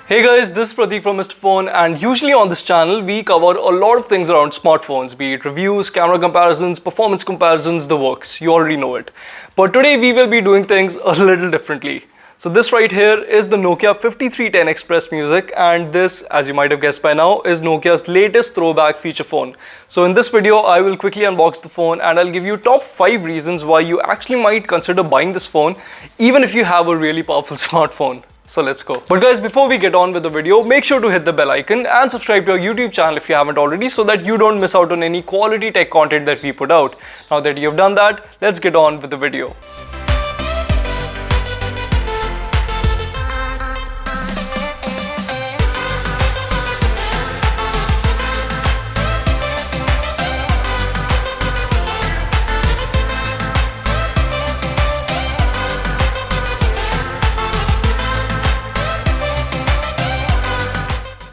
Hey guys, this is Pratik from Mr. Phone, and usually on this channel we cover a lot of things around smartphones, be it reviews, camera comparisons, performance comparisons, the works. You already know it. But today we will be doing things a little differently. So this right here is the Nokia 5310 Express Music, and this, as you might have guessed by now, is Nokia's latest throwback feature phone. So in this video I will quickly unbox the phone and I'll give you top 5 reasons why you actually might consider buying this phone even if you have a really powerful smartphone. So let's go. But guys, before we get on with the video, make sure to hit the bell icon and subscribe to our YouTube channel if you haven't already, so that you don't miss out on any quality tech content that we put out. Now that you've done that, let's get on with the video.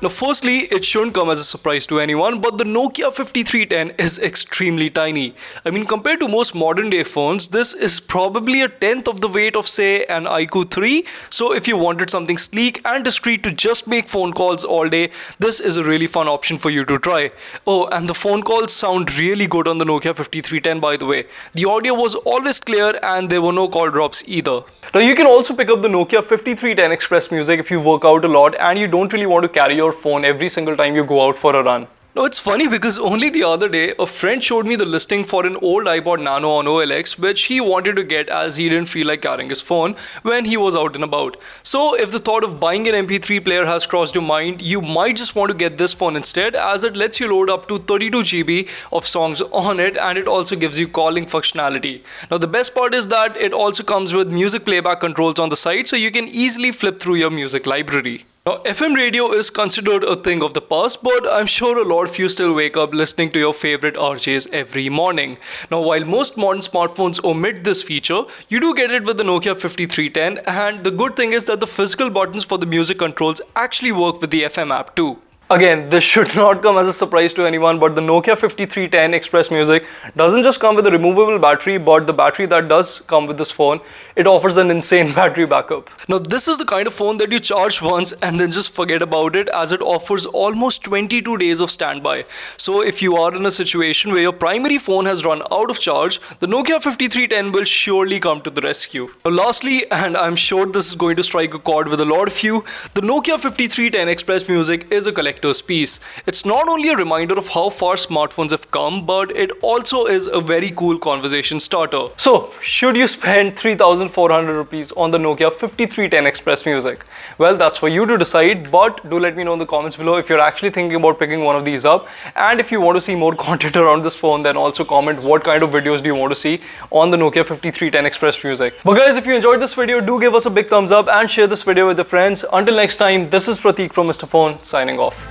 Now firstly, it shouldn't come as a surprise to anyone, but the Nokia 5310 is extremely tiny. I mean, compared to most modern day phones, this is probably a tenth of the weight of, say, an iQOO 3. So if you wanted something sleek and discreet to just make phone calls all day, this is a really fun option for you to try. Oh, and the phone calls sound really good on the Nokia 5310, by the way. The audio was always clear and there were no call drops either. Now you can also pick up the Nokia 5310 Express Music if you work out a lot and you don't really want to carry your phone every single time you go out for a run. Now it's funny because only the other day a friend showed me the listing for an old iPod Nano on OLX, which he wanted to get as he didn't feel like carrying his phone when he was out and about. So if the thought of buying an MP3 player has crossed your mind, you might just want to get this phone instead, as it lets you load up to 32 GB of songs on it, and it also gives you calling functionality. Now the best part is that it also comes with music playback controls on the side, so you can easily flip through your music library. Now, FM radio is considered a thing of the past, but I'm sure a lot of you still wake up listening to your favorite RJs every morning. Now, while most modern smartphones omit this feature, you do get it with the Nokia 5310, and the good thing is that the physical buttons for the music controls actually work with the FM app too. Again, this should not come as a surprise to anyone, but the Nokia 5310 Express Music doesn't just come with a removable battery, but the battery that does come with this phone, it offers an insane battery backup. Now, this is the kind of phone that you charge once and then just forget about it, as it offers almost 22 days of standby. So if you are in a situation where your primary phone has run out of charge, the Nokia 5310 will surely come to the rescue. Now, lastly, and I'm sure this is going to strike a chord with a lot of you, the Nokia 5310 Express Music is a collector's piece. It's not only a reminder of how far smartphones have come, but it also is a very cool conversation starter. So, should you spend 3,400 rupees on the Nokia 5310 Express Music? Well, that's for you to decide, but do let me know in the comments below if you're actually thinking about picking one of these up. And if you want to see more content around this phone, then also comment what kind of videos do you want to see on the Nokia 5310 Express Music. But guys, if you enjoyed this video, do give us a big thumbs up and share this video with your friends. Until next time, this is Pratik from Mr. Phone, signing off.